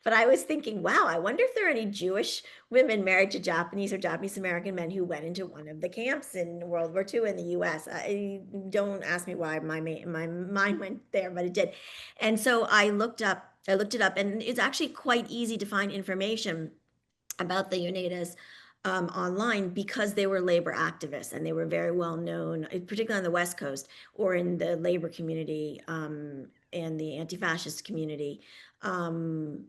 But I was thinking, wow, I wonder if there are any Jewish women married to Japanese or Japanese American men who went into one of the camps in World War II in the US. Don't ask me why my mind went there, but it did. And so I looked it up, and it's actually quite easy to find information about the Yonedas online because they were labor activists and they were very well known, particularly on the West Coast or in the labor community and the anti-fascist community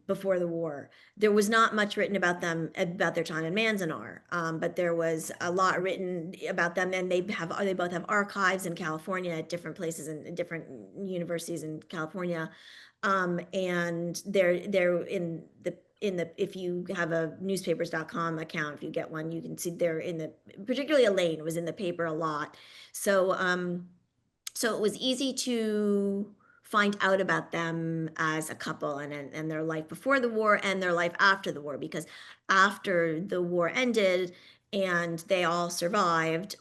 before the war. There was not much written about them about their time in Manzanar, but there was a lot written about them, and they both have archives in California at different places and different universities in California, and they're in the if you have a newspapers.com account, if you get one, you can see they're in the particularly Elaine was in the paper a lot. So so it was easy to find out about them as a couple and their life before the war and their life after the war, because after the war ended and they all survived,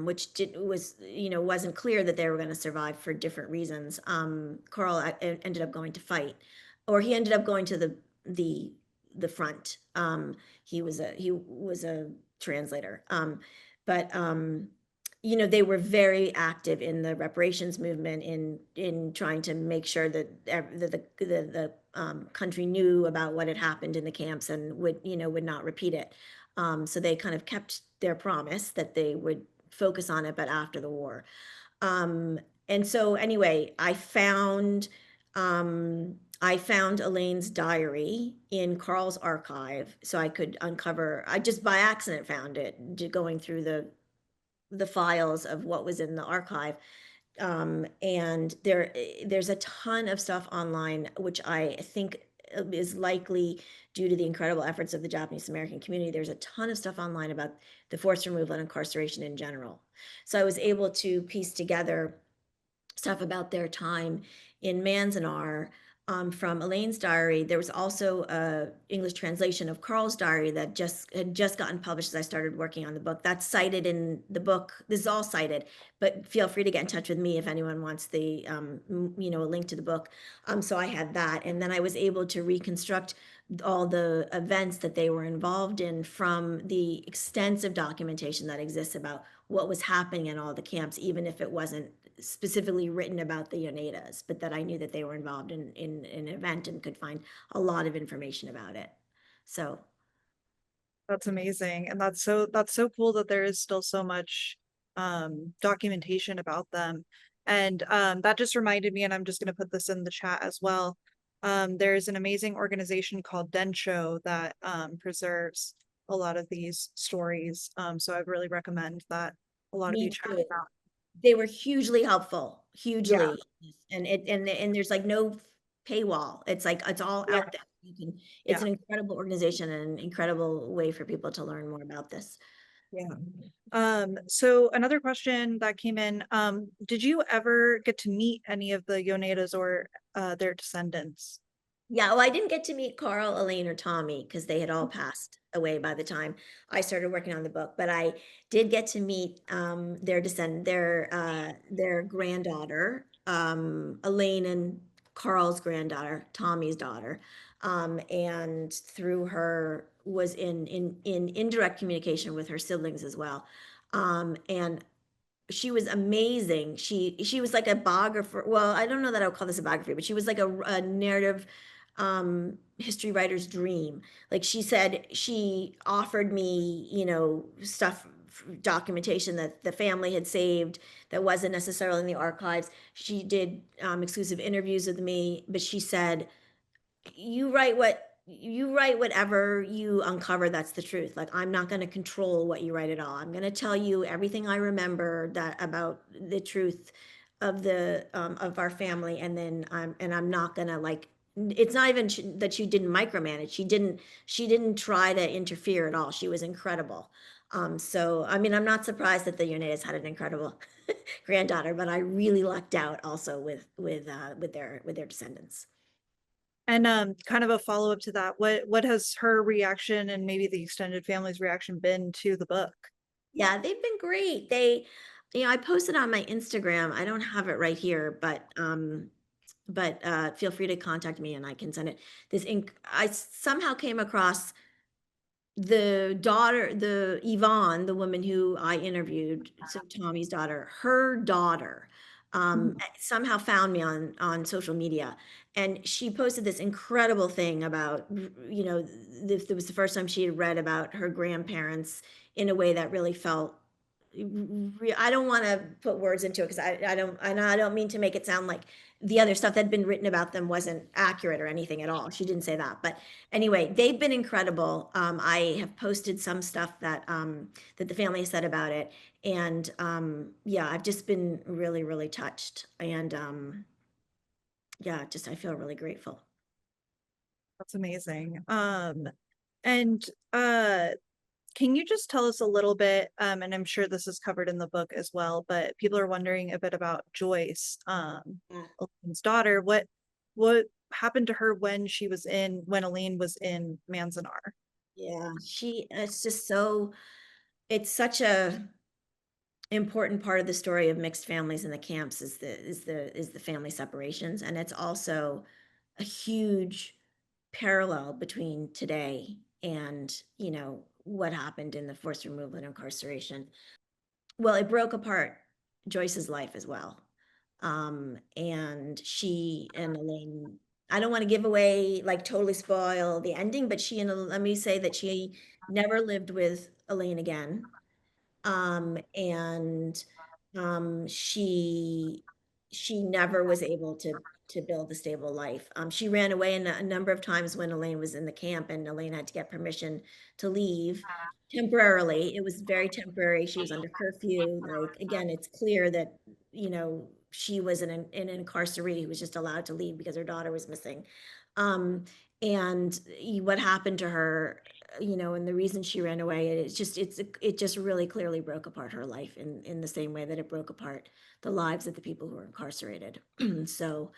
which was wasn't clear that they were going to survive for different reasons. Karl ended up going to fight, or he ended up going to the the front. He was a translator, but they were very active in the reparations movement in trying to make sure that the country knew about what had happened in the camps and would not repeat it. So they kind of kept their promise that they would focus on it, but after the war. Um, and so anyway, I found Elaine's diary in Karl's archive, so I could uncover. I just by accident found it, going through the files of what was in the archive, And there's a ton of stuff online, which I think is likely due to the incredible efforts of the Japanese American community. There's a ton of stuff online about the forced removal and incarceration in general. So I was able to piece together stuff about their time in Manzanar, from Elaine's diary. There was also a English translation of Karl's diary that had just gotten published as I started working on the book. That's cited in the book. This is all cited, but feel free to get in touch with me if anyone wants the a link to the book. So I had that, and then I was able to reconstruct all the events that they were involved in from the extensive documentation that exists about what was happening in all the camps, even if it wasn't specifically written about the Yonedas, but that I knew that they were involved in an event and could find a lot of information about it. So That's amazing. And that's so cool that there is still so much documentation about them. And that just reminded me, and I'm just going to put this in the chat as well. There's an amazing organization called Densho that preserves a lot of these stories. So I really recommend that a lot of you me check too. it out. They were hugely helpful, Yeah, hugely. And there's like no paywall. It's like it's all yeah, out there. It's yeah, an incredible organization and an incredible way for people to learn more about this. yeah. So another question that came in, did you ever get to meet any of the Yonedas or their descendants? Yeah, well, I didn't get to meet Carl, Elaine, or Tommy because they had all passed away by the time I started working on the book. But I did get to meet their granddaughter, Elaine and Carl's granddaughter, Tommy's daughter, and through her was in indirect communication with her siblings as well. And she was amazing. She was like a biographer. Well, I don't know that I would call this a biography, but she was like a narrative history writer's dream. Like she said, she offered me, stuff, documentation that the family had saved that wasn't necessarily in the archives. She did exclusive interviews with me, but she said, you write whatever you uncover, that's the truth. Like I'm not going to control what you write at all. I'm going to tell you everything I remember that about the truth of the of our family, and then I'm not going to like, it's not even that she didn't micromanage. She didn't try to interfere at all. She was incredible. So I mean, I'm not surprised that the Yonedas had an incredible granddaughter, but I really lucked out also with their descendants. And kind of a follow-up to that, what has her reaction and maybe the extended family's reaction been to the book? Yeah, they've been great. I posted on my Instagram. I don't have it right here, but feel free to contact me and I can send it. I somehow came across the daughter, the Yvonne, the woman who I interviewed, so Tommy's daughter, her daughter, Mhm. somehow found me on social media, and she posted this incredible thing about, this was the first time she had read about her grandparents in a way that really felt. I don't want to put words into it because I don't mean to make it sound like the other stuff that had been written about them wasn't accurate or anything at all. She didn't say that, but anyway, they've been incredible. I have posted some stuff that the family has said about it, and yeah, I've just been really, really touched, and yeah, just I feel really grateful. That's amazing. And uh can you just tell us a little bit, and I'm sure this is covered in the book as well, but people are wondering a bit about Joyce, Yeah, Elaine's daughter. What happened to her when Elaine was in Manzanar? yeah, it's just so, it's such a important part of the story of mixed families in the camps is the family separations, and it's also a huge parallel between today and what happened in the forced removal and incarceration. Well, it broke apart Joyce's life as well. And she and Elaine, I don't want to give away, like totally spoil the ending, but let me say that she never lived with Elaine again. And she never was able to build a stable life. She ran away a number of times when Elaine was in the camp, and Elaine had to get permission to leave temporarily. It was very temporary. She was under curfew. Like again, it's clear that, you know, she was in an incarceree who was just allowed to leave because her daughter was missing. And what happened to her, and the reason she ran away, it just really clearly broke apart her life in the same way that it broke apart the lives of the people who were incarcerated. So,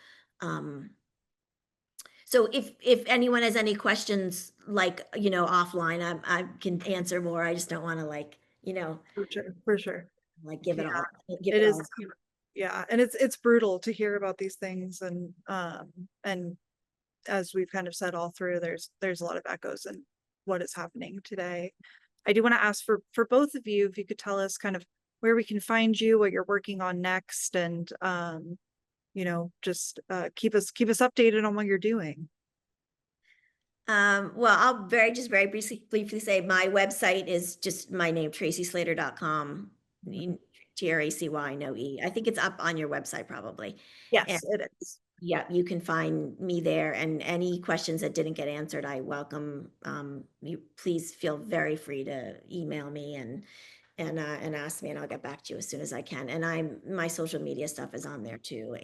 so if anyone has any questions, like, offline, I can answer more. I just don't want to For sure. like give Yeah, give it it is. all. Yeah, and it's brutal to hear about these things, and as we've kind of said all through, there's a lot of echoes in what is happening today. I do want to ask for both of you if you could tell us kind of where we can find you, what you're working on next, and just keep us updated on what you're doing. Well, I'll very briefly say my website is just my name, tracyslater.com. TRACY, no E. I think it's up on your website probably. And Yes, it is. yeah, you can find me there, and any questions that didn't get answered, I welcome. You please feel very free to email me and ask me, and I'll get back to you as soon as I can. And my social media stuff is on there too.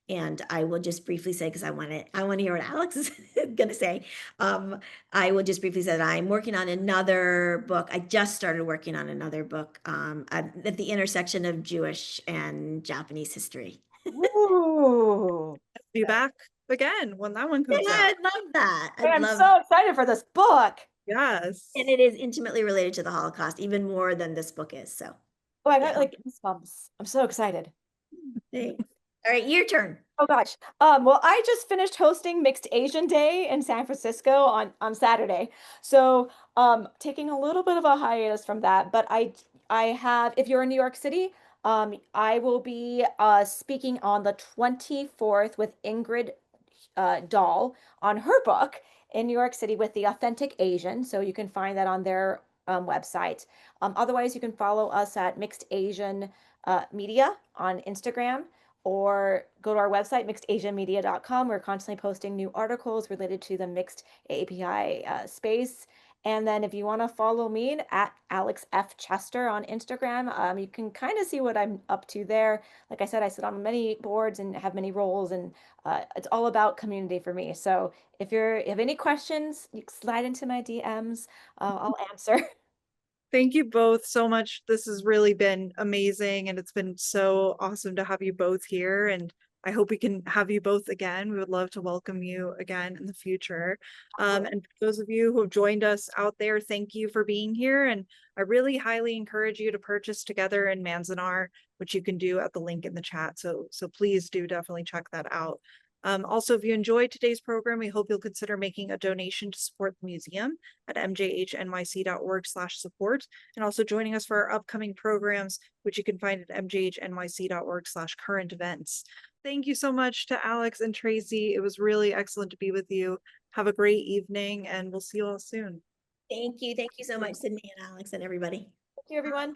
And I will just briefly say, because I want to hear what Alex is gonna say. I will just briefly say that I'm working on another book. I just started working on another book at the intersection of Jewish and Japanese history. Ooh. Be back again when that one comes Yeah, out. I'd love that. Hey, I'd I'm love, so excited for this book. Yes. and it is intimately related to the Holocaust, even more than this book is. So, Oh, I got yeah. like goosebumps. I'm so excited. Thanks. All right, your turn. Oh gosh. Well, I just finished hosting Mixed Asian Day in San Francisco on Saturday. So, taking a little bit of a hiatus from that, but I have, if you're in New York City, I will be speaking on the 24th with Ingrid Dahl on her book in New York City with the Authentic Asian. So you can find that on their website. Otherwise, you can follow us at Mixed Asian Media on Instagram, or go to our website, mixedasianmedia.com. We're constantly posting new articles related to the mixed API space. And then if you want to follow me at Alex F. Chester on Instagram, you can kind of see what I'm up to there. Like I said, I sit on many boards and have many roles, and it's all about community for me. So if you have any questions, you can slide into my DMs. I'll answer. Thank you both so much. This has really been amazing, and it's been so awesome to have you both here. And I hope we can have you both again. We would love to welcome you again in the future. And for those of you who have joined us out there, thank you for being here. And I really highly encourage you to purchase Together in Manzanar, which you can do at the link in the chat. So please do definitely check that out. Also, if you enjoyed today's program, we hope you'll consider making a donation to support the museum at mjhnyc.org/support, and also joining us for our upcoming programs, which you can find at mjhnyc.org/current events. Thank you so much to Alex and Tracy. It was really excellent to be with you. Have a great evening, and we'll see you all soon. Thank you. Thank you so much, Sydney and Alex and everybody. Thank you, everyone.